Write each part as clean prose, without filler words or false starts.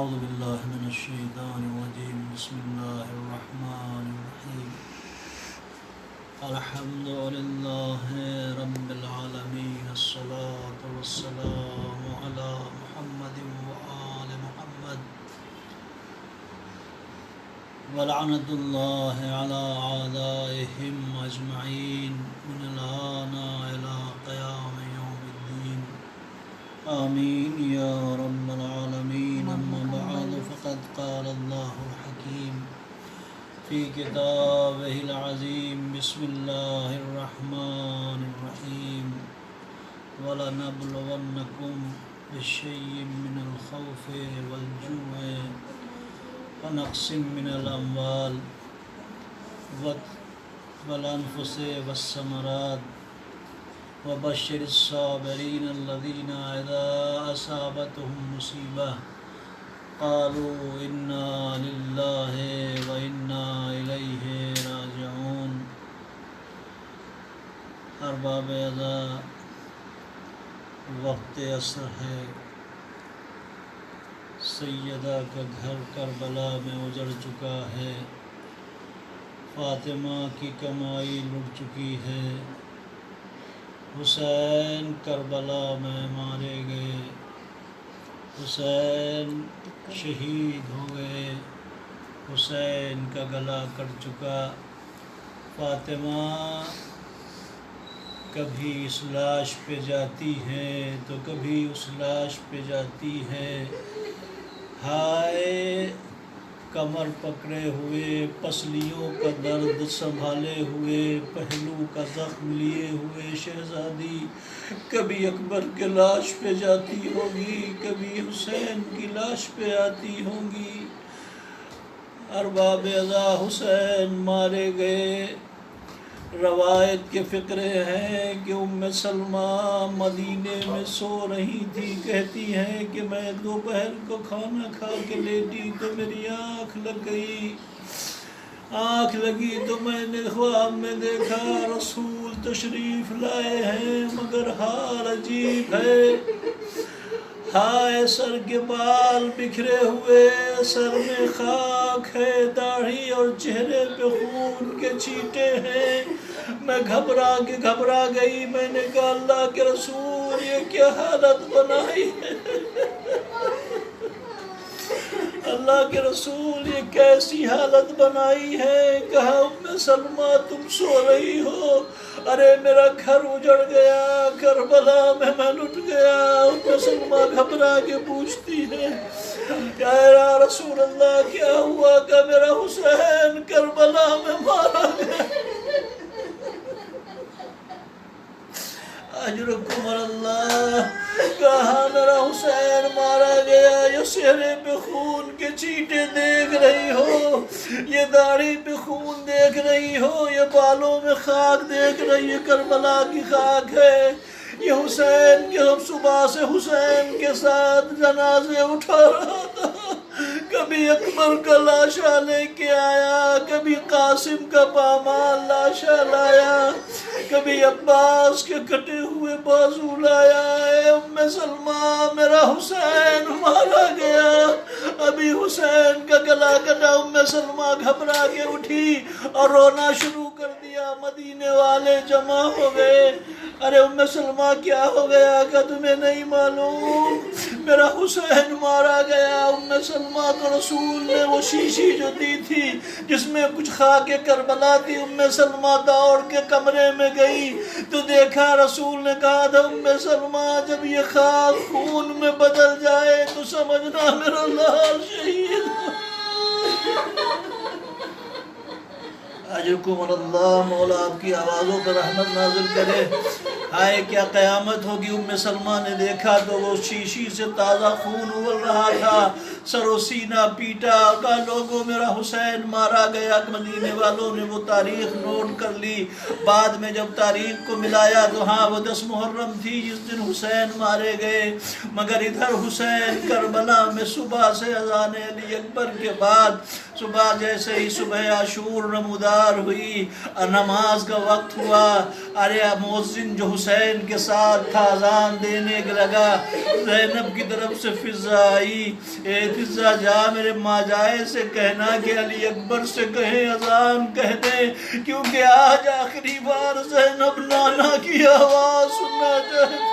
أعوذ بالله من الشيطان الرجيم بسم الله الرحمن الرحيم الحمد لله رب العالمين الصلاة والسلام على محمد وآل محمد ولعنة الله على أعدائهم أجمعين من الآن إلى قيام يوم الدين آمين يا رب العالمين أما بعد فقد قال الله الحكيم في كتابه العظيم بسم الله الرحمن الرحيم ولنبلونكم بشيء من الخوف والجوع ونقص من الأموال والأنفس والثمرات وبشر الصابرين الذين إذا أصابتهم مصيبة قالوا إنا لله وإنا إليه راجعون۔ ارباب اعضا، وقت عصر ہے، سیدہ کا گھر کربلا میں اجڑ چکا ہے، فاطمہ کی کمائی لٹ چکی ہے، حسین کربلا میں مارے گئے، حسین شہید ہو گئے، حسین کا گلا کٹ چکا۔ فاطمہ کبھی اس لاش پہ جاتی ہے تو کبھی اس لاش پہ جاتی ہے، ہائے کمر پکڑے ہوئے، پسلیوں کا درد سنبھالے ہوئے، پہلو کا زخم لیے ہوئے شہزادی کبھی اکبر کے لاش پہ جاتی ہوگی، کبھی حسین کی لاش پہ آتی ہوگی۔ ارباب اعضا، حسین مارے گئے۔ روایت کے فقرے ہیں کہ ام سلمہ مدینے میں سو رہی تھی، کہتی ہیں کہ میں دوپہر کو کھانا کھا کے لیٹی تو میری آنکھ لگ گئی، آنکھ لگی تو میں نے خواب میں دیکھا رسول تشریف لائے ہیں، مگر حال عجیب ہے، ہائے سر کے بال بکھرے ہوئے، سر میں خاک ہے، داڑھی اور چہرے پہ خون کے چھینٹے ہیں۔ میں گھبرا گئی، میں نے کہا اللہ کے رسول یہ کیا حالت بنائی ہے، اللہ کے رسول یہ کیسی حالت بنائی ہے۔ کہا ام سلمہ تم سو رہی ہو، ارے میرا گھر اجڑ گیا، کربلا میں لٹ گیا۔ ام سلمہ گھبرا کے پوچھتی ہے یا رسول اللہ کیا ہوا؟ کہ میرا حسین کربلا میں مارا گیا۔ اجرکم اللہ، کہا میرا حسین مارا گیا، یہ چہرے پہ خون کے چینٹے دیکھ رہی ہو، یہ داڑھی پہ خون دیکھ رہی ہو، یہ بالوں میں خاک دیکھ رہی ہے، کربلا کی خاک ہے۔ یہ حسین کے ہم صبح سے حسین کے ساتھ جنازے اٹھا رہا تھا، کبھی اکبر کا لاشا لے کے آیا، کبھی قاسم کا پامال لاشا لایا، کبھی عباس کے کٹے ہوئے بازو لایا۔ اے ام سلمہ میرا حسین مارا گیا، ابھی حسین کا گلا کٹا۔ ام سلمہ گھبرا کے اٹھی اور رونا شروع کر دیا، مدینے والے جمع ہو گئے۔ ارے ام سلمہ کیا ہو گیا؟ کہ تمہیں نہیں معلوم میرا حسین مارا گیا۔ ام سلمہ تو رسول نے وہ شیشی جو دی تھی جس میں کچھ خاک کربلا تھی، ام سلمہ دوڑ کے کمرے میں گئی تو دیکھا رسول نے کہا تھا ام سلمہ جب یہ خاک خون میں بدل جائے تو سمجھنا میرا لال شہید۔ اجرکم اللہ، مولا آپ کی آوازوں پر رحمت نازل کرے۔ ہائے کیا قیامت ہوگی۔ ام سلمہ نے دیکھا تو وہ شیشی سے تازہ خون ابل رہا تھا، سر و سینہ پیٹا، کہا لوگوں میرا حسین مارا گیا۔ مدینے والوں نے وہ تاریخ نوٹ کر لی، بعد میں جب تاریخ کو ملایا تو ہاں وہ 10 محرم تھی جس دن حسین مارے گئے، مگر ادھر حسین کربلا میں صبح سے اذان علی اکبر کے بعد صبح جیسے ہی صبح عاشور نمودار ہوئی، نماز کا وقت ہوا، ارے مؤذن جو حسین کے ساتھ تھا اذان دینے لگا، زینب کی طرف سے فضا آئی، اے فضا جا میرے ماں جائے سے کہنا کہ علی اکبر سے کہیں اذان کہہ دیں، کیونکہ آج آخری بار زینب نانا کی آواز سننا چاہتی،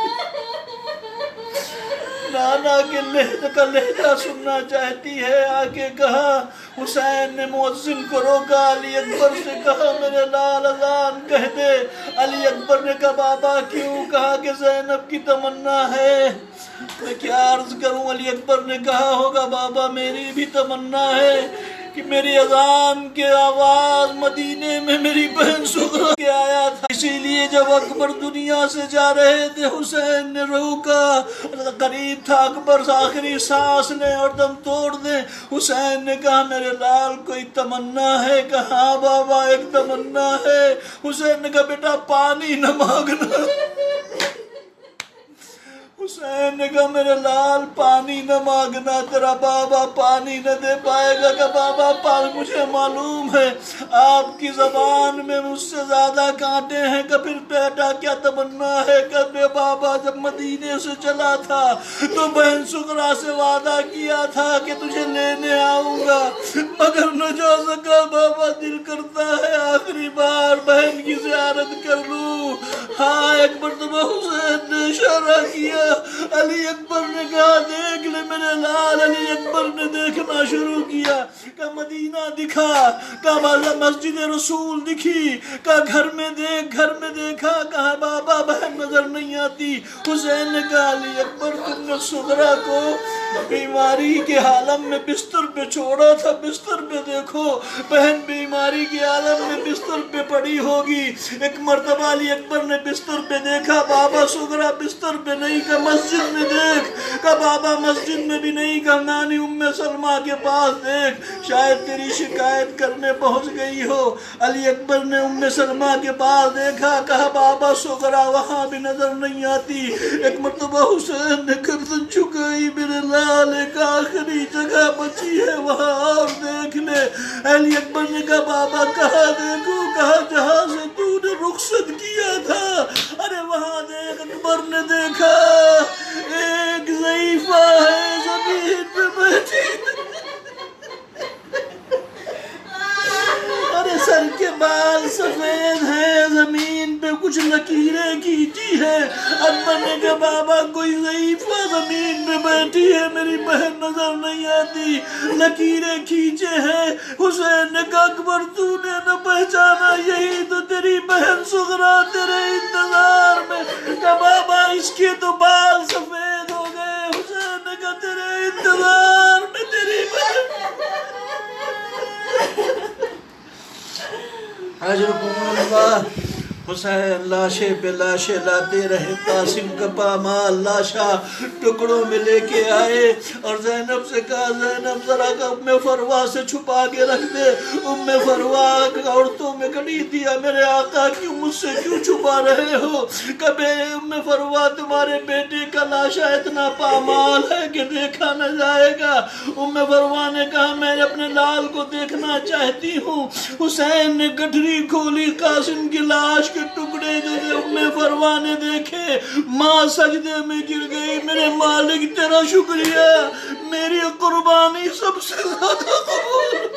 نانا کے لہجے کا لہجہ سننا چاہتی ہے۔ آگے کہا حسین نے مؤذن کو روکا، علی اکبر سے کہا میرے لال اذان کہہ دے۔ علی اکبر نے کہا بابا کیوں؟ کہا کہ زینب کی تمنا ہے۔ میں کیا عرض کروں؟ علی اکبر نے کہا ہوگا بابا میری بھی تمنا ہے کہ میری اذان کے آواز مدینے میں میری بہن سغرا کے آیا تھا، اسی لیے جب اکبر دنیا سے جا رہے تھے حسین نے روکا، قریب تھا اکبر آخری سانس لیں اور دم توڑ دیں۔ حسین نے کہا میرے لال کوئی تمنا ہے؟ کہا ہاں بابا ایک تمنا ہے۔ حسین نے کہا بیٹا پانی نہ مانگنا۔ حسین نے کہا میرے لال پانی نہ مانگنا، تیرا بابا پانی نہ دے پائے گا۔ کہ بابا مجھے معلوم ہے آپ کی زبان میں مجھ سے زیادہ کانٹے ہیں، کہ پھر بیٹا کیا تمنا ہے؟ کہ بابا جب مدینے سے چلا تھا تو بہن سغرا سے وعدہ کیا تھا کہ تجھے لینے آؤں گا، مگر نہ جا سکا۔ بابا دل کرتا ہے آخری بار بہن کی زیارت کر لوں۔ ہاں ایک مرتبہ حسین نے اشارہ کیا، علی اکبر نے کہا دیکھ لے میرے لال۔ علی اکبر نے دیکھنا شروع کیا، کہ مدینہ دکھا، کہ مسجد رسول دکھی، کہ گھر میں دیکھا، کہا بابا بہن نظر نہیں آتی۔ حسین نے کہا علی اکبر تم نے سغرا کو بیماری کے عالم میں بستر پہ چھوڑا تھا، بستر پہ دیکھو بہن بیماری کے عالم میں بستر پہ پڑی ہوگی۔ ایک مرتبہ علی اکبر نے بستر پہ دیکھا، بابا سغرا بستر پہ نہیں، کہ مسجد میں دیکھ، کہ بابا مسجد میں بھی نہیں، کہ نانی ام سلمہ کے پاس دیکھ، شاید تیری شکایت کرنے پہنچ گئی ہو۔ علی اکبر نے ام سلمہ کے پاس دیکھا، کہا بابا سغرا وہاں بھی نظر نہیں آتی۔ ایک مرتبہ حسین نے گردن جھکائی، میرے لال ایک آخری جگہ بچی ہے وہاں اور دیکھ لے۔ علی اکبر نے کہا بابا کہاں دیکھوں؟ کہا جہاں سے تو نے رخصت کیا تھا، ارے وہاں دیکھ۔ اکبر نے دیکھا ایک ضعیفہ ہے زمین پہ بیٹھی، ارے سر کے بال سفید ہیں، زمین پہ کچھ لکیریں کھینچی ہے۔ اکبر نے کہا بابا کوئی ضعیفہ زمین پہ بیٹھی ہے، میری بہن نظر نہیں آتی، لکیریں کھینچے ہیں۔ حسین نے کہا اکبر تو نے نہ پہچانا، یہی تو تیری بہن سغرا تیرے انتظار میں۔ کہا بابا اس کے تو بال سفید ہو گئے۔ حسین نے کہا تیرے انتظار میں تیری بہن۔ اجرکم اللہ۔ حسین لاشیں پہ لاشیں لاتے رہے، قاسم کا پامال لاشا ٹکڑوں میں لے کے آئے اور زینب سے کہا زینب ذرا ام فروا سے چھپا کے رکھ دے۔ ام فروا عورتوں میں کڑی دیا، میرے آقا کیوں مجھ سے کیوں چھپا رہے ہو؟ کبھی ام فروا تمہارے بیٹے کا لاشا اتنا پامال ہے کہ دیکھا نہ جائے گا۔ ام فروا نے کہا میں اپنے لال کو دیکھنا چاہتی ہوں۔ حسین نے گٹھری کھولی، قاسم کی لاش کے ٹکڑے جو ام فروا نے دیکھے، ماں سجدے میں گر گئی، میرے مالک تیرا شکریہ، میری قربانی سب سے زیادہ قبول۔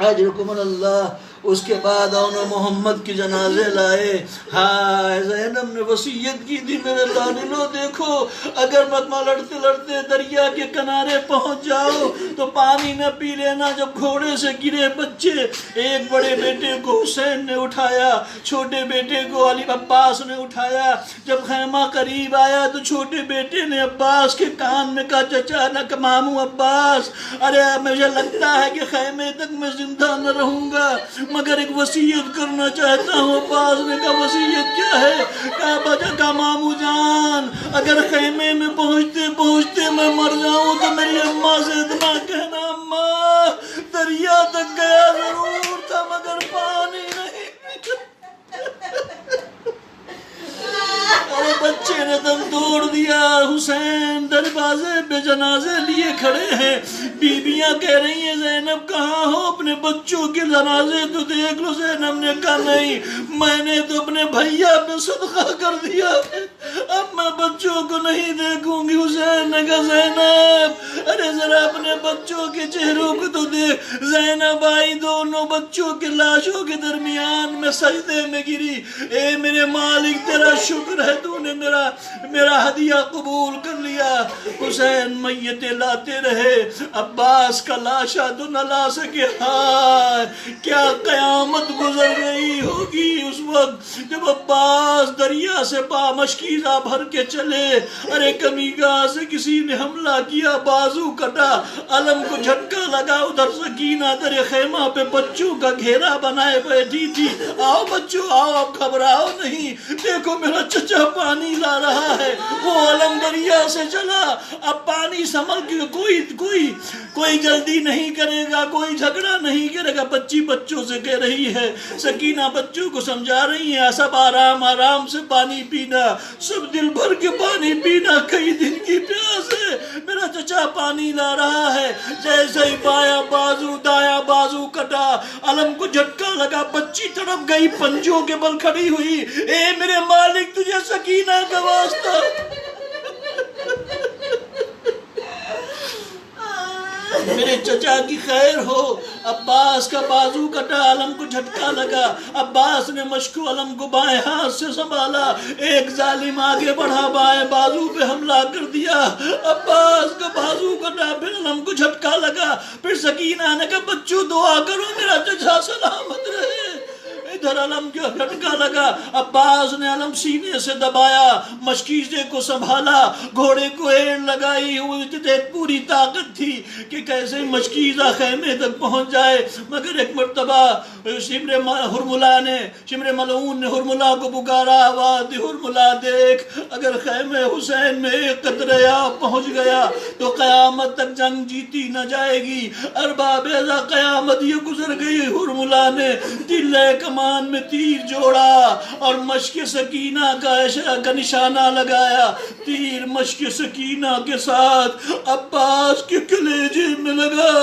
اجرکم اللہ۔ اس کے بعد انہوں محمد کی جنازے لائے۔ ہاں زینب نے وصیت کی تھی میرے لالو دیکھو اگر متما لڑتے لڑتے دریا کے کنارے پہنچ جاؤ تو پانی نہ پی لینا جب گھوڑے سے گرے بچے۔ ایک بڑے بیٹے کو حسین نے اٹھایا، چھوٹے بیٹے کو علی عباس نے اٹھایا۔ جب خیمہ قریب آیا تو چھوٹے بیٹے نے عباس کے کان میں کہا چچا نہ ماموں عباس، ارے مجھے لگتا ہے کہ خیمے تک میں زندہ نہ رہوں گا مگر ایک وصیت کرنا چاہتا ہوں۔ عباس نے کہا وصیت کیا ہے؟ کہا بچا کا ماموں جان اگر خیمے میں پہنچتے پہنچتے میں مر جاؤں تو میری اماں سے اتنا کہنا اماں دریا تک گیا ضرور تھا مگر پانی نہیں۔ ارے بچے نے دم توڑ دیا۔ حسین دروازے پہ جنازے لیے کھڑے ہیں، بیویاں کہہ رہی ہیں زینب کہاں ہو، اپنے بچوں کے جنازے تو دیکھ لو۔ زینب نے کہا نہیں، میں نے تو اپنے بھیا پہ صدقہ کر دیا، اب میں بچوں کو نہیں دیکھوں گی۔ حسین نے کہا زینب ارے ذرا اپنے بچوں کے چہروں کو تو دیکھ۔ زینب آئی، دونوں بچوں کے لاشوں کے درمیان میں سجدے میں گری، اے میرے مالک تیرا شکر ہے، تو نے میرا ہدیہ قبول کر لیا۔ حسین میتیں لاتے رہے، عباس کا لاشا تو نہ لا سکے۔ ہائے کیا قیامت گزر گئی ہوگی اس وقت جب عباس دریا سے مشکیزہ بھر کے چلے۔ ارے کمی گاہ سے کسی نے حملہ کیا، بازو کٹا، علم کو جھٹکا لگا، ادھر سکینہ در خیمہ پہ بچوں کا گھیرا بنائے بیٹھی تھی۔ آؤ بچوں آؤ، اب گھبراؤ نہیں، دیکھو میرا چچا پانی لا رہا ہے۔ وہ علم دریا سے چلا، اب پانی سنبھل کے کوئی جلدی نہیں کرے گا، کوئی جھگڑا نہیں کرے گا۔ بچی بچوں سے کہہ رہی ہے، سکینہ بچوں کو سمجھا رہی ہے، سب آرام آرام سے پانی پینا، سب دل بھر کے پانی پینا، کئی دن کی پیاس ہے، میرا چچا پانی لا رہا ہے۔ جیسے ہی بایاں بازو دایاں بازو کٹا، علم کو جھٹکا لگا، بچی تڑپ گئی، پنجوں کے بل کھڑی ہوئی۔ اے میرے مالک تجھے سکینہ کا واسطہ، میرے چچا کی خیر ہو۔ عباس کا بازو کٹا، علم کو جھٹکا لگا، عباس نے مشکو علم کو بائیں ہاتھ سے سنبھالا، ایک ظالم آگے بڑھا، بائیں بازو پہ حملہ کر دیا، عباس کا بازو کٹا، پھر علم کو جھٹکا لگا، پھر سکینہ نے کہا بچوں دعا کرو میرا چچا سلامت رہے۔ ادھر علم کو جھٹکا لگا، عباس نے علم سینے سے دبایا، مشکیزے کو سنبھالا، گھوڑے کو ایڑ لگائی، پوری طاقت تھی کہ کیسے مشکیزہ خیمے تک پہنچ جائے۔ مگر ایک مرتبہ شمر ملعون نے ہرملا کو پکارا، آواز دی ہرملا دیکھ، اگر خیمے حسین میں ایک قطرہ آب پہنچ گیا تو قیامت تک جنگ جیتی نہ جائے گی۔ ارباب ازا قیامت یہ گزر گئی۔ ہرملا نے تلے کمان میں تیر جوڑا اور مشک سکینہ کا نشانہ لگایا، تیر مشک سکینہ کے ساتھ عباس کے کلیجے میں لگا،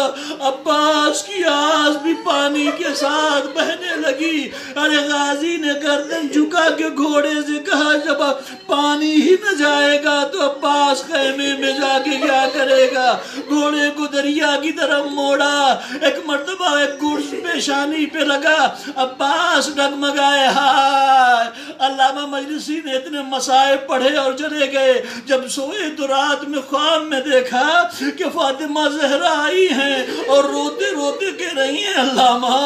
عباس کی آس بھی پانی کے ساتھ بہنے لگی۔ ارے غازی نے گردن جھکا کے گھوڑے سے کہا جب پانی ہی نہ جائے گا تو عباس خیمے میں جا کے کیا کرے گا؟ گھوڑے کو دریا کی طرف موڑا، ایک مرتبہ ایک گرز پیشانی پہ لگا، عباس ڈگمگائے۔ ہائے علامہ مجلسی نے اتنے مصائب پڑھے اور چلے گئے، جب سوئے تو رات میں خواب میں دیکھا کہ فاطمہ زہرا آئی ہیں اور روتے روتے کہہ رہی ہیں علامہ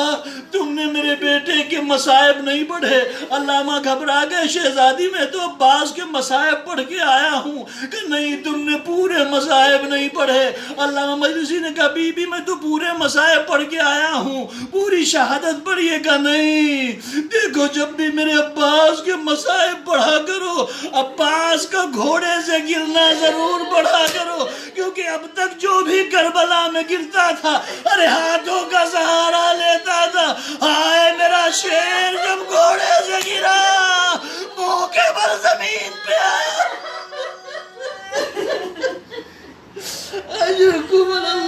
تم نے میرے بیٹے کے مصائب نہیں پڑھے۔ علامہ گھبرا گئے، شہزادی میں تو عباس کے مصائب پڑھ کے آیا ہوں۔ کہ نہیں تم نے پورے مصائب نہیں پڑھے۔ علامہ مجلسی نے کہا بی بی میں تو پورے مصائب پڑھ کے آیا ہوں، پوری شہادت پڑھیے گا؟ نہیں، دیکھو جب بھی میرے عباس کے مصائب پڑھا کرو، عباس کا گھوڑے سے گرنا ضرور پڑھا کرو، کیونکہ اب تک جو بھی کربلا میں گرتا تھا ارے ہاتھوں کا سہارا لیتا تھا۔ ہائے میرا شیر جب گھوڑے سے گرا منہ کے بل زمین پہ آیا۔ اجرکم اللہ،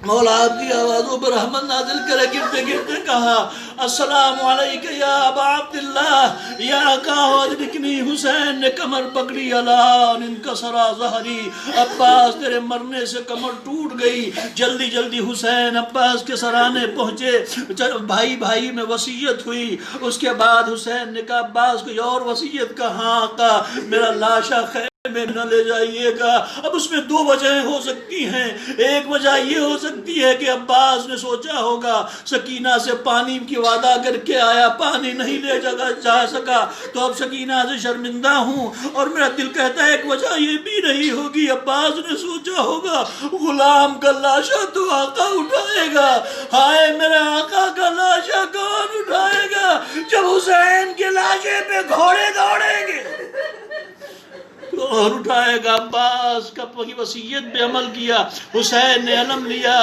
مولا آپ کی آوازوں پر رحمت نازل کرے۔ گرتے گرتے کہا السلام علیکہ یا ابا عبداللہ یا آقا ادرکنی۔ حسین نے کمر پکڑی، الان انکسرا ظہری، عباس تیرے مرنے سے کمر ٹوٹ گئی۔ جلدی جلدی حسین عباس کے سرانے پہنچے، بھائی بھائی میں وصیت ہوئی۔ اس کے بعد حسین نے کہا عباس کوئی اور وصیت؟ کہا آقا میرا لاشا خیر میں نہ لے جائیے گا۔ اب اس میں دو وجہیں ہو سکتی ہیں، ایک وجہ یہ ہو سکتی ہے کہ عباس نے سوچا ہوگا سکینہ سے پانی کی وعدہ کر کے آیا، پانی نہیں لے جا سکا تو اب سکینہ سے شرمندہ ہوں، اور میرا دل کہتا ہے ایک وجہ یہ بھی نہیں ہوگی، عباس نے سوچا ہوگا غلام کا لاشا تو آقا اٹھائے گا۔ ہائے میرے آقا کا لاشا کون اٹھائے گا جب حسین کے لاشے پہ گھوڑے دوڑیں گے؟ اور اٹھائے گا۔ عباس کا وصیت پہ عمل کیا، حسین نے علم لیا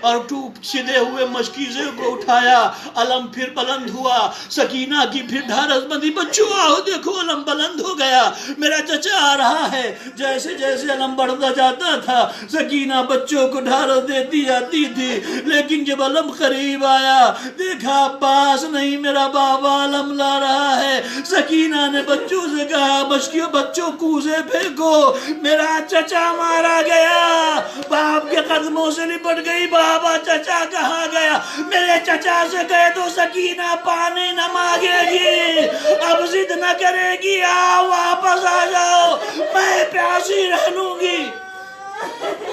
اور سیدھے ہوئے مشکیزے کو اٹھایا، علم پھر بلند ہوا، سکینہ کی پھر ڈھارس بندی، بچوں آؤ دیکھو علم بلند ہو گیا، میرا چچا آ رہا ہے۔ جیسے جیسے علم بڑھتا جاتا تھا سکینہ بچوں کو ڈھارس دیتی جاتی تھی، لیکن جب علم قریب آیا دیکھا عباس نہیں میرا بابا علم لا رہا ہے۔ سکینہ نے بچوں سے کہا بچوں کوزے پھینکو، میرا چچا مارا گیا۔ باپ کے قدموں سے لپٹ گئی، بابا چچا کہاں گیا؟ میرے چچا سے کہہ دو سکینہ پانی نہ مانگے گی، اب ضد نہ کرے گی، آؤ واپس آ جاؤ، میں پیاسی رہ لوں گی۔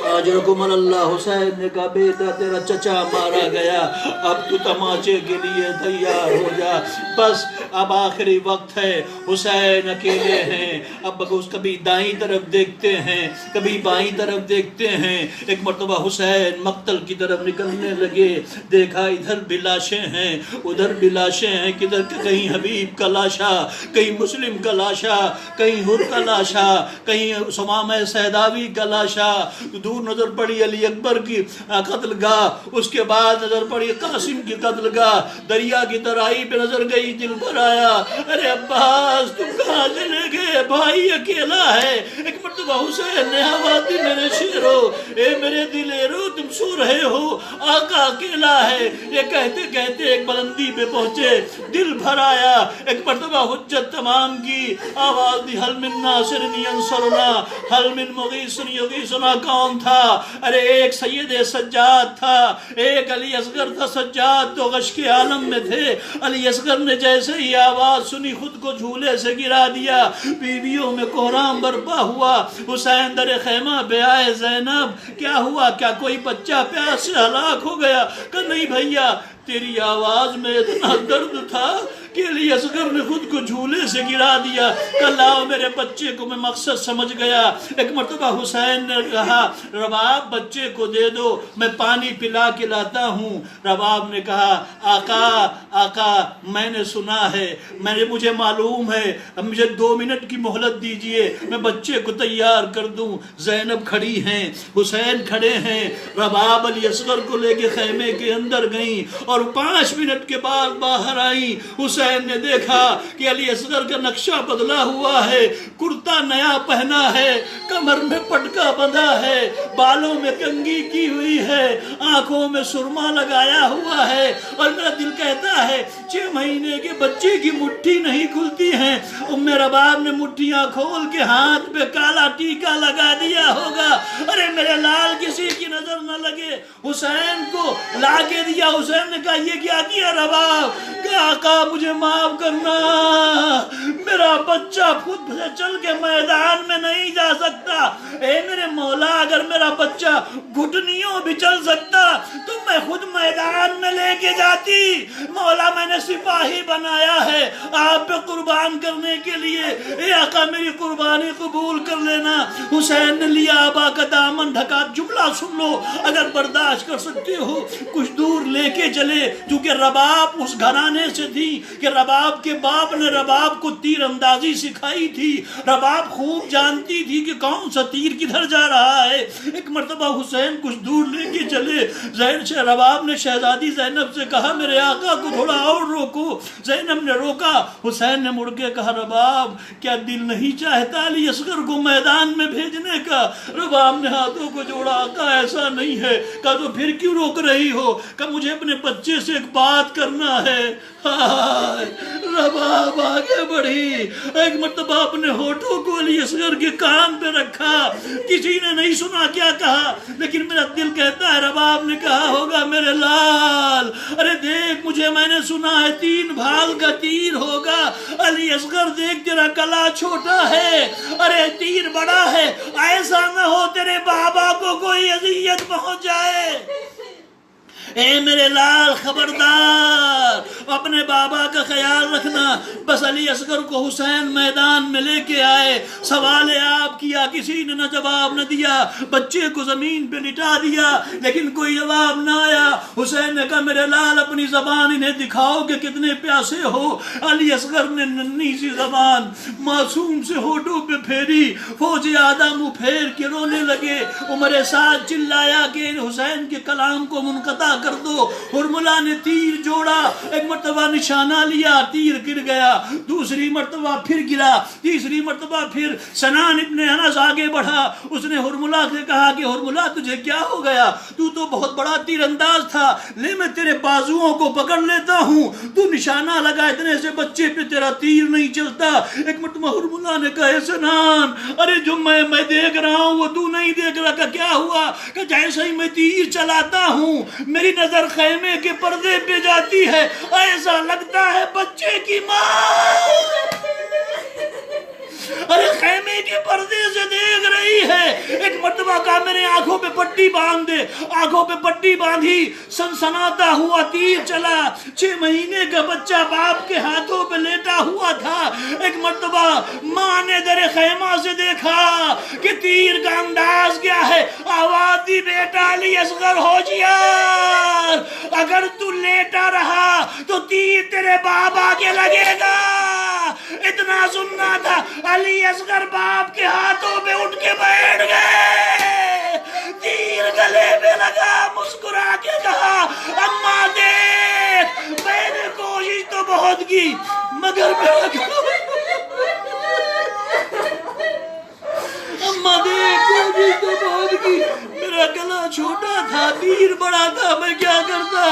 اجرکم اللہ، حسین نے کہا بیٹا تیرا چچا مارا گیا، اب تو تماچے کے لیے تیار ہو جا، بس اب آخری وقت ہے۔ حسین اکیلے ہیں، اب کبھی دائیں طرف دیکھتے ہیں کبھی بائیں طرف دیکھتے ہیں۔ ایک مرتبہ حسین مقتل کی طرف نکلنے لگے، دیکھا ادھر بھی لاشیں ہیں ادھر بھی لاشیں ہیں، کدھر کہیں حبیب کا لاشا، کہیں مسلم کا لاشا، کہیں حر کا لاشا، کہیں ثمامہ سیداوی کا لاشا۔ دور نظر پڑی علی اکبر کی قتل گاہ، اس کے بعد نظر پڑی قاسم کی قتل گاہ، دریا کی ترائی پہ نظر گئی، دل پر آیا ارے عباس تم کہاں چلے گئے، بھائی اکیلا ہے۔ ایک مرتبہ حسین نے آواز میرے شیرو، اے میرے دلیرو تم سو رہے ہو، آقا اکیلا ہے۔ یہ کہتے کہتے ایک بلندی پہ پہنچے، دل بھر آیا۔ ایک مرتبہ حجت تمام کی، آواز دی حل من ناصر ینصرنا، حل من مغیث یغیثنا۔ کون تھا؟ ارے ایک سید سجاد تھا، ایک علی اصغر تھا۔ سجاد تو غش کے عالم میں تھے، علی اصغر نے جیسے ہی آواز سنی خود کو جھولے سے گرا دیا، بیویوں میں کوہرام برپا ہوا۔ حسین در خیمہ پہ آئے، زینب کیا ہوا؟ کیا کوئی بچہ پیاس سے ہلاک ہو گیا؟ کہ نہیں بھیا، تیری آواز میں اتنا درد تھا کہ علی اصغر نے خود کو جھولے سے گرا دیا۔ کہ لاؤ میرے بچے کو، میں مقصد سمجھ گیا۔ ایک مرتبہ حسین نے کہا رباب بچے کو دے دو، میں پانی پلا کے لاتا ہوں۔ رباب نے کہا آقا میں نے سنا ہے، مجھے معلوم ہے، مجھے 2 منٹ کی مہلت دیجئے، میں بچے کو تیار کر دوں۔ زینب کھڑی ہیں، حسین کھڑے ہیں، رباب علی اصغر کو لے کے خیمے کے اندر گئیں اور 5 منٹ کے بعد باہر آئیں۔ حسین نے دیکھا کہ علی اصغر کا نقشہ بدلا ہوا ہے، کرتا نیا پہنا ہے، کمر میں پٹکا بندھا ہے، بالوں میں کنگھی کی ہوئی ہے، آنکھوں میں سرما لگایا ہوا ہے، اور میرا دل کہتا ہے 6 مہینے کے بچے کی مٹھی نہیں کھلتی ہیں، ام رباب نے مٹھیاں کھول کے ہاتھ پہ کالا ٹیکا لگا دیا ہوگا۔ ارے میرے لال کسی کی نظر نہ لگے، حسین کو لا کے دیا۔ حسین نے کہا یہ کیا کیا رباب؟ کہ آقا مجھے معاف کرنا، میرا بچہ خود سے چل کے میدان میں نہیں جا سکتا۔ اے میرے مولا اگر میرا بچہ گھٹنیوں بھی چل سکتا تو میں خود میدان میں لے کے جاتی۔ مولا میں نے سپاہی بنایا ہے آپ پہ قربان کرنے کے لیے، اے آقا میری قربانی قبول کر لینا۔ حسین نے لیا آبا کا دامن ڈھکا۔ جملہ سن لو اگر برداشت کر سکتے ہو، کچھ دور لے کے چلے، کیونکہ رباب اس گھرانے سے تھی کہ رباب کے باپ نے رباب کو تیر اندازی سکھائی تھی، رباب خوب جانتی تھی کہ کون سا تیر کدھر جا رہا ہے۔ ایک مرتبہ حسین کچھ دور لے کے چلے، رباب نے شہزادی زینب سے کہا میرے آقا کو تھوڑا اور روکو۔ زینب نے روکا، حسین نے مڑ کے کہا رباب کیا دل نہیں چاہتا علی اصغر کو میدان میں بھیجنے کا؟ رباب نے ہاتھوں کو جوڑا، آقا ایسا نہیں ہے۔ کہا تو پھر کیوں روک رہی ہو؟ کہ مجھے اپنے بچے سے ایک بات کرنا ہے۔ رباب آگے بڑھی، ایک مرتبہ اپنے ہونٹوں کو علی اصغر کے کان پہ رکھا، کسی نے نہیں سنا کیا کہا، لیکن میرا دل کہتا ہے رباب نے کہا ہوگا میرے لال ارے دیکھ مجھے میں نے سنا ہے 3 بھال کا تیر ہوگا، علی اصغر دیکھ تیرا کلا چھوٹا ہے، ارے تیر بڑا ہے، ایسا نہ ہو تیرے بابا کو کوئی اذیت پہنچ جائے۔ اے میرے لال خبردار، اپنے بابا کا خیال رکھنا۔ بس علی اصغر کو حسین میدان میں لے کے آئے، سوال آپ کیا، کسی نے نہ جواب نہ دیا، بچے کو زمین پہ لٹا دیا لیکن کوئی جواب نہ آیا۔ حسین نے کہا میرے لال اپنی زبان انہیں دکھاؤ کہ کتنے پیاسے ہو۔ علی اصغر نے ننھی سی زبان معصوم سے ہونٹوں پہ پھیری، فوجی آدم منہ پھیر کے رونے لگے۔ عمر سعد چلایا کہ حسین کے کلام کو منقطع کر دو۔ ہرملہ نے تیر جوڑا، ایک مرتبہ نشانہ لیا، تیر گر گیا، دوسری مرتبہ پھر گرا، تیسری مرتبہ پھر۔ سنان ابن انس آگے بڑھا، اس نے ہرملہ سے کہا کہ ہرملہ تجھے کیا ہو گیا؟ تو بہت بڑا تیر انداز تھا، لے میں تیرے بازوؤں کو پکڑ لیتا ہوں، تو نشانہ لگا، اتنے سے بچے پہ تیرا تیر نہیں چلتا۔ ایک مرتبہ ہرملہ نے کہا سنان ارے جو میں دیکھ رہا ہوں وہ تو نہیں دیکھ رہا۔ کہ کیا ہوا؟ کہ جیسے ہی میں تیر چلاتا ہوں میری نظر خیمے کے پردے پہ جاتی ہے، ایسا لگتا ہے بچے کی ماں ارے خیمے کے پردے سے دیکھ رہی ہے۔ ایک مرتبہ کہا میرے آنکھوں پہ پٹی باندھ دے، آنکھوں پہ پٹی باندھی، سنسناتا ہوا تیر چلا، 6 مہینے کا بچہ باپ کے ہاتھوں پہ لیٹا ہوا تھا۔ ایک مرتبہ ماں نے در خیمہ سے دیکھا کہ تیر کا انداز کیا ہے، آواز دی بیٹا علی اصغر ہوشیار، اگر تو لیٹا رہا تو تیر تیرے باپ آگے لگے گا۔ اتنا سننا تھا، علی اصغر باپ کے ہاتھوں پہ اٹھ کے بیٹھ گئے، تیر گلے پہ لگا، مسکرا کے کہا اماں دیکھ میں نے کوشش تو بہت کی مگر اماں دیکھ کوشش تو بہت کی، میرا گلا چھوٹا تھا، تیر بڑا تھا، میں کیا کرتا؟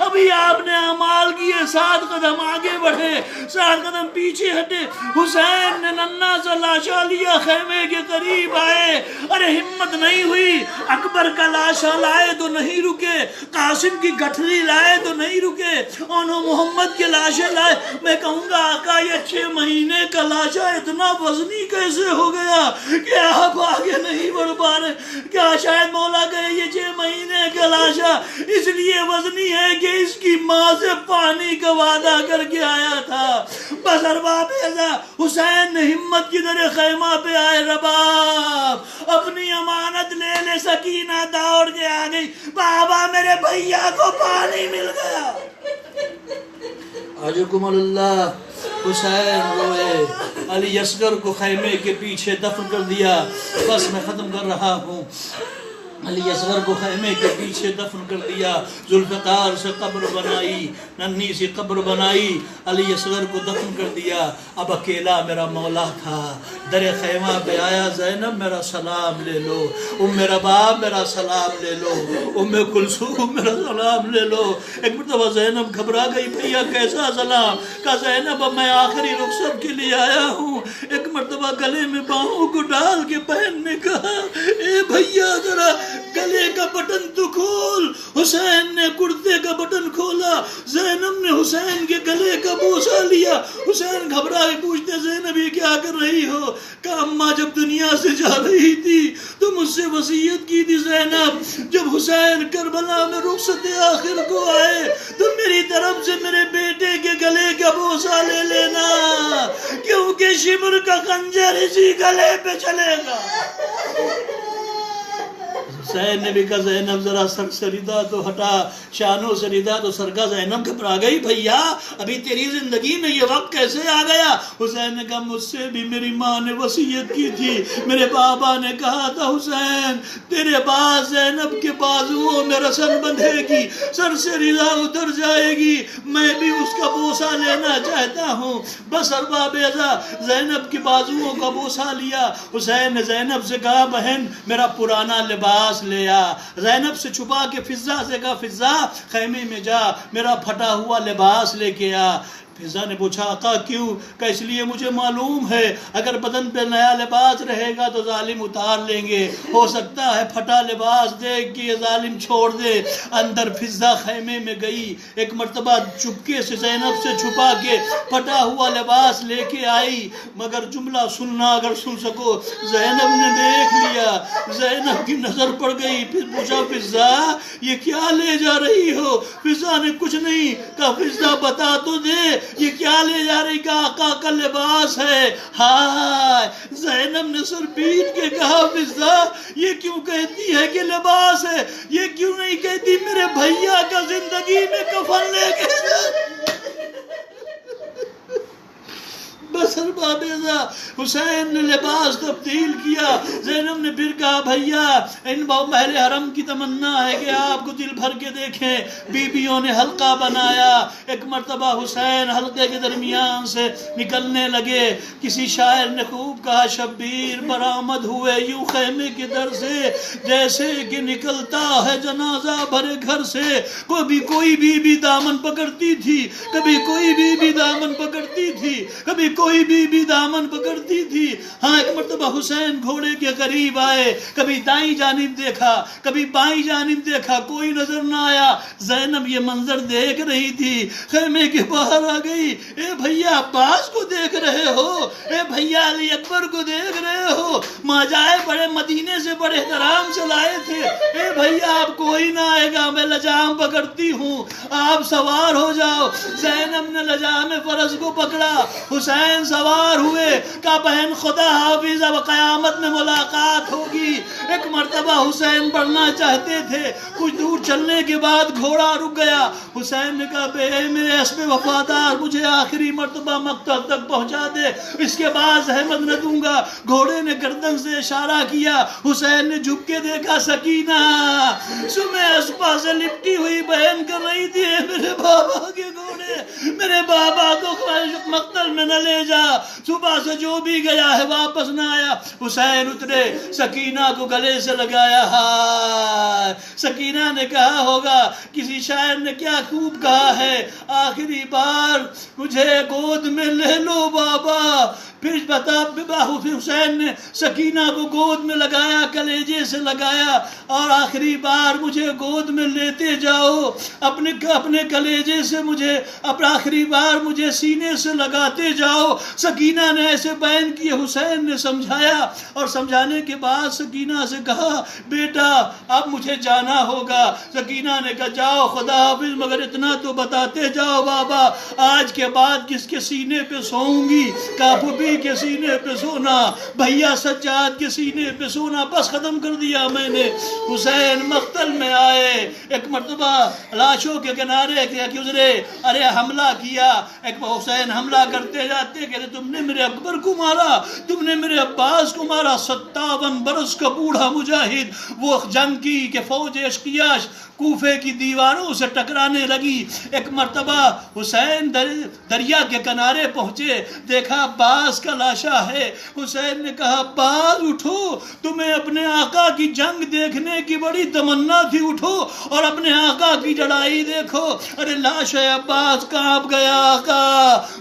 ابھی آپ نے اعمال کیے، 7 قدم آگے بڑھے، 7 قدم پیچھے ہٹے۔ حسین نے ننھا سا لاشا لیا، خیمے کے قریب آئے، ارے ہمت نہیں ہوئی، اکبر کا لاشا لائے تو نہیں رکے، قاسم کی گٹھری لائے تو نہیں رکے، انہوں محمد کے لاشے لائے۔ میں کہوں گا آقا یہ 6 مہینے کا لاشا اتنا وزنی کیسے ہو گیا کہ آپ آگے نہیں بڑھ پا رہے؟ کیا شاید مولا کہے یہ 6 مہینے کا لاشا اس لیے وزنی ہے کہ اس کی ماں سے پانی کا وعدہ کر کے آیا تھا۔ بس ارباب ایزا حسین نے ہمت کی در خیمہ پہ آئے، رباب اپنی امانت لے لے، سکینہ دوڑ کے آ گئی، بابا میرے بھیا کو پانی مل گیا۔ عجکم اللہ۔ حسین روئے، علی اصغر کو خیمے کے پیچھے دفن کر دیا۔ بس میں ختم کر رہا ہوں۔ علی اصغر کو خیمے کے پیچھے دفن کر دیا، ذوالفقار سے قبر بنائی، ننھی سی قبر بنائی، علی اصغر کو دفن کر دیا۔ اب اکیلا میرا مولا تھا، در خیمہ پہ آیا، زینب میرا سلام لے لو، میرا باپ میرا سلام لے لو، کلثوم میرا سلام لے لو۔ ایک مرتبہ زینب گھبرا گئی، بھیا کیسا سلام؟ کہا زینب اب میں آخری رخصت کے لیے آیا ہوں۔ ایک مرتبہ گلے میں باہوں کو ڈال کے بہن نے کہا اے بھیا ذرا گلے کا بٹن تو کھول۔ حسین نے کرتے کا بٹن کھولا، زینب نے حسین کے گلے کا بوسہ لیا۔ حسین گھبرا کے پوچھتے زینب یہ کیا کر رہی ہو؟ کہ اماں جب دنیا سے جا رہی تھی تو مجھ سے وصیت کی تھی زینب جب حسین کربلا میں رخصت آخر کو آئے تو میری طرف سے میرے بیٹے کے گلے کا بوسہ لے لینا، کیونکہ شمر کا خنجر اسی گلے پہ چلے گا۔ حسین نے بھی کہا زینب ذرا سر سے ردا تو ہٹا، شانوں سے ردا تو سرکا۔ زینب گھبرا گئی، بھیا ابھی تیری زندگی میں یہ وقت کیسے آ گیا؟ حسین نے کہا مجھ سے بھی میری ماں نے وصیت کی تھی، میرے بابا نے کہا تھا حسین تیرے بعد زینب کے بازوؤں میں رسن بندھے گی، سر سے رضا اتر جائے گی، میں بھی اس کا بوسہ لینا چاہتا ہوں۔ بس ارباب اعزا زینب کے بازوؤں کا بوسہ لیا۔ حسین نے زینب سے کہا بہن میرا پرانا لباس لے آ۔ زینب سے چھپا کے فضہ سے کہا فضہ خیمے میں جا میرا پھٹا ہوا لباس لے کے آ۔ فضا نے پوچھا آقا کیوں؟ کہ اس لیے مجھے معلوم ہے اگر بدن پہ نیا لباس رہے گا تو ظالم اتار لیں گے، ہو سکتا ہے پھٹا لباس دیکھ کے یہ ظالم چھوڑ دے۔ اندر فضا خیمے میں گئی، ایک مرتبہ چپکے سے زینب سے چھپا کے پھٹا ہوا لباس لے کے آئی، مگر جملہ سننا اگر سن سکو، زینب نے دیکھ لیا، زینب کی نظر پڑ گئی، پھر پوچھا فضا یہ کیا لے جا رہی ہو؟ فضا نے کچھ نہیں کہا، فضا بتا تو دے یہ کیا لے جا رہی؟ کہ آقا کا لباس ہے۔ ہائے، زینب نے سر پیٹ کے کہا فضا یہ کیوں کہتی ہے کہ لباس ہے؟ یہ کیوں نہیں کہتی میرے بھیا کا زندگی میں کفن لے کے جا؟ بسر بابیزہ حسین نے لباس تبدیل کیا۔ زینب نے پھر کہا بھیا ان محل حرم کی تمنا ہے کہ آپ کو دل بھر کے دیکھیں۔ بیویوں نے حلقہ بنایا، ایک مرتبہ حسین حلقے کے درمیان سے نکلنے لگے۔ کسی شاعر نے خوب کہا شبیر برآمد ہوئے یوں خیمے کے در سے، جیسے کہ نکلتا ہے جنازہ بھرے گھر سے۔ کبھی کوئی بی دامن پکڑتی تھی، کبھی کوئی بی دامن پکڑتی تھی، کبھی کوئی بی دامن پکڑتی تھی۔ ہاں ایک مرتبہ حسین گھوڑے کے قریب آئے، کبھی دائیں جانب دیکھا، کبھی بائیں جانب دیکھا، کوئی نظر نہ آیا۔ زینب یہ منظر دیکھ رہی تھی، خیمے کے باہر آ گئی۔ اے بھیا عباس کو دیکھ رہے ہو؟ اے بھیا علی اکبر کو دیکھ رہے ہو؟ ماجائے بڑے مدینے سے بڑے احترام سے لائے تھے۔ اے بھیا اب کوئی نہ آئے گا، میں لجام پکڑتی ہوں، آپ سوار ہو جاؤ۔ زینب نے لجام فرس کو پکڑا، حسین سوار ہوئے۔ کہا بہن خدا حافظ اب قیامت میں ملاقات ہوگی۔ ایک مرتبہ حسین بڑھنا چاہتے تھے، کچھ دور چلنے کے بعد گھوڑا رک گیا۔ حسین نے کہا بے میرے اسب وفادار مجھے آخری مرتبہ مقتل تک پہنچا دے، اس کے بعد زحمت نہ دوں گا۔ گھوڑے نے گردن سے اشارہ کیا، حسین نے جھک کے دیکھا سکینہ سمے اسپا سے لپٹی ہوئی بہن کر رہی تھی میرے بابا کے گھوڑے، میرے بابا کو مقتل میں نہ لے جا، صبح سے جو بھی گیا ہے واپس نہ آیا۔ حسین اترے، سکینہ کو گلے سے لگایا۔ ہائے، سکینہ نے کہا ہوگا کسی شاعر نے کیا خوب کہا ہے، آخری بار مجھے گود میں لے لو بابا۔ پھر بتا حسین نے سکینہ کو گود میں لگایا، کلیجے سے لگایا، اور آخری بار مجھے گود میں لیتے جاؤ، اپنے کلیجے سے مجھے آخری بار مجھے سینے سے لگاتے جاؤ۔ سکینہ نے ایسے بیان کیے، حسین نے سمجھایا، اور سمجھانے کے بعد سکینہ سے کہا بیٹا اب مجھے جانا ہوگا۔ سکینہ نے کہا جاؤ خدا حافظ، مگر اتنا تو بتاتے جاؤ بابا آج کے بعد کس کے سینے پہ سوؤں گی؟ کافی کے سینے پہ سونا، بھیا سجاد کے سینے پہ سونا، بس ختم کر دیا میں نے۔ حسین مقتل میں آئے، ایک مرتبہ لاشوں کے کنارے گزرے، ارے حملہ کیا، ایک حسین حملہ کرتے جاتے کہ تم نے میرے اکبر کو مارا، تم نے میرے عباس کو مارا۔ 57 برس کا بوڑھا مجاہد، وہ جنگ کی کہ فوج اشقیاش کوفے کی دیواروں سے ٹکرانے لگی۔ ایک مرتبہ حسین دریا کے کنارے پہنچے، دیکھا عباس کا لاشا ہے۔ حسین نے کہا عباس اٹھو، تمہیں اپنے آقا کی جنگ دیکھنے کی بڑی تمنا تھی، اٹھو اور اپنے آقا کی لڑائی دیکھو۔ ارے لاش ہے عباس کانپ گیا، آقا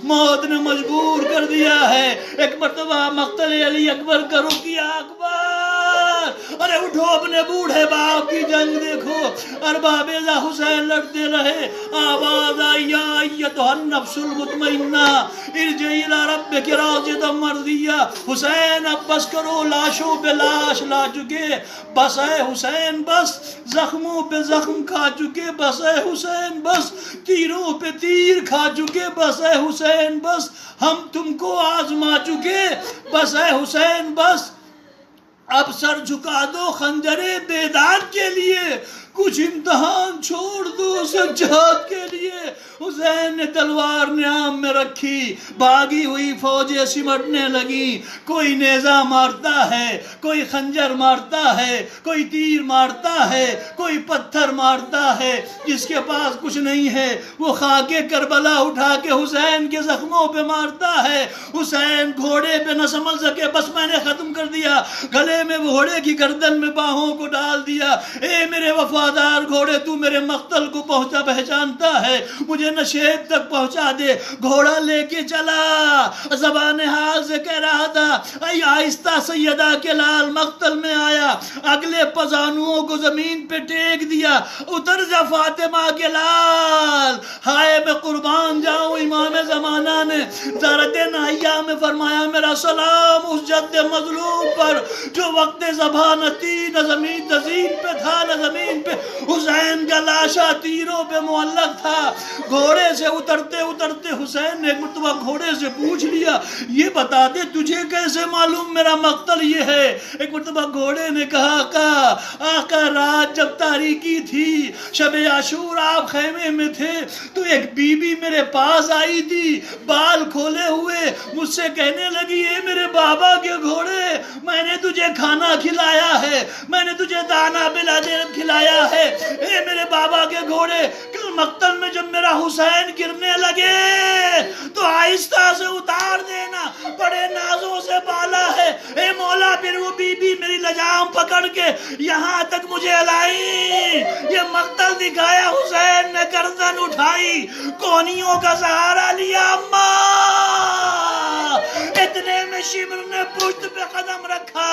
موت نے مجبور کر دیا ہے۔ ایک مرتبہ مقتل علی اکبر کا رخ کیا، اکبر ارے اٹھو اپنے بوڑھے باپ کی جنگ دیکھو۔ ارباب حسین لڑتے رہے، آواز آئی یا ایتھا النفس المطمئنہ ارجعی الی ربک راضیۃ مرضیہ۔ حسین اب بس کرو، لاشوں پہ لاش لا چکے، بس اے حسین بس، زخموں پہ زخم کھا چکے، بس اے حسین بس، تیروں پہ تیر کھا چکے، بس اے حسین بس، ہم تم کو آزما چکے، بس اے حسین بس، اب سر جھکا دو خنجرے بیداد کے لیے، کچھ امتحان چھوڑ دو سجاد کے لیے۔ حسین نے تلوار نیام میں رکھی، بھاگی ہوئی فوجیں سمٹنے لگی، کوئی نیزہ مارتا ہے، کوئی خنجر مارتا ہے، کوئی تیر مارتا ہے، کوئی پتھر مارتا ہے، جس کے پاس کچھ نہیں ہے وہ خاک کربلا اٹھا کے حسین کے زخموں پہ مارتا ہے۔ حسین گھوڑے پہ نہ سنبھل سکے، بس میں نے ختم کر دیا، گلے میں گھوڑے کی گردن میں باہوں کو ڈال دیا۔ اے میرے وفادار گھوڑے، تو میرے مقتل کو پہچانتا ہے، مجھے نشیب تک پہنچا دے۔ گھوڑا لے کے چلا، زبان حال سے کہہ رہا تھا، اے آہستہ سیدہ کے لال مقتل میں آیا، اگلے پزانوؤں کو زمین پہ ٹیک دیا، اتر جا فاطمہ کے لال، ہائے میں قربان جاؤں۔ امام زمانہ نے زارت نائیہ میں فرمایا، میرا سلام اس جد مظلوم پر جو وقت ذبح نہ تھی، نہ زمین پہ تھا، نہ زمین پہ حسین کا لاشا تیروں پہ معلق تھا۔ گھوڑے سے اترتے اترتے حسین نے ایک مرتبہ گھوڑے سے پوچھ لیا، یہ بتا دے تجھے کیسے معلوم میرا مقتل یہ ہے؟ ایک مرتبہ گھوڑے نے کہا، آقا رات جب تاریکی تھی، شب عاشور آپ خیمے میں تھے، تو ایک بی بی میرے پاس آئی تھی، بال کھولے ہوئے، مجھ سے کہنے لگی، اے میرے بابا کے گھوڑے، میں نے تجھے کھانا کھلایا ہے، میں نے تجھے دانا بلا دیر کھلایا ہے، اے میرے بابا کے گھوڑے، کل مقتل میں جب میرا حسین گرنے لگے تو آہستہ سے اتار دینا، بڑے نازوں سے بالا ہے۔ اے مولا، پھر وہ بی بی میری لجام پکڑ کے یہاں تک مجھے لائی، یہ مقتل دکھایا، حسین نے گردن اٹھائی، کونیوں کا سہارا لیا، اماں، اتنے میں شمر نے پشت پہ قدم رکھا،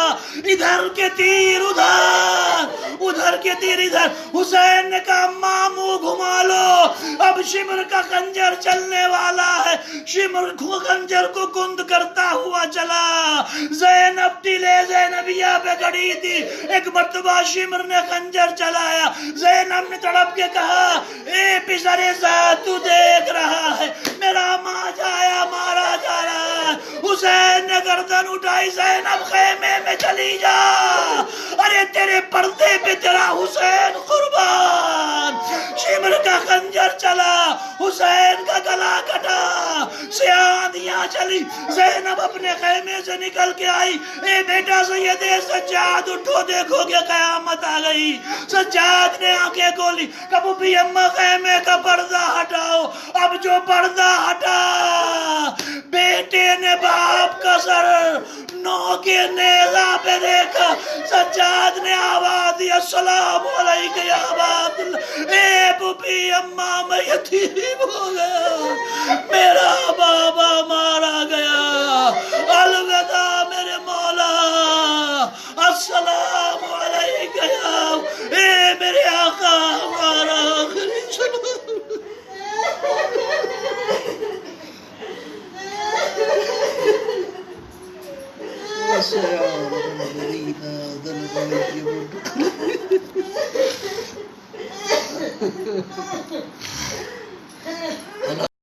ادھر کے تیر ادھر، ادھر کے تیر ادھر۔ حسین نے کہا، اماں منہ گھما لو، اب شمر کا خنجر چلنے والا ہے۔ شمر خنجر کو گند کرتا ہوا چلا، زینب ٹیلے زینبیہ پہ کھڑی تھی، ایک مرتبہ شمر نے خنجر چلایا، زینب نے تڑپ کے کہا، اے پسر ذات، تو دیکھ رہا ہے میرا ماں جایا مارا جا رہا ہے۔ حسین نے گردن اٹھائی، زینب خیمے میں چلی جا، ارے تیرے پردے پہ تیرا حسین قربان۔ شمر کا خنجر چلا، حسین کا گلا کٹا، سیادیاں چلی، زینب اپنے خیمے سے نکل کے آئی، اے بیٹا سید سجاد اٹھو، دیکھو کہ قیامت آ گئی۔ سجاد نے آنکھیں کھولی، کبو بھی اماں خیمے کا پردہ ہٹاؤ۔ اب جو پردہ ہٹا، بیٹے نے باپ کا سر نو کے نیزہ پہ دیکھا، سجاد نے آواز دی، السلام علیکم یا عباد اللہ، اے پوپی اماں میں یتیم ہو گیا، میرا بابا مارا گیا، الوداع میرے مولا، السلام علیکم یا، اے میرے آقا، ہمارا آخری سلام۔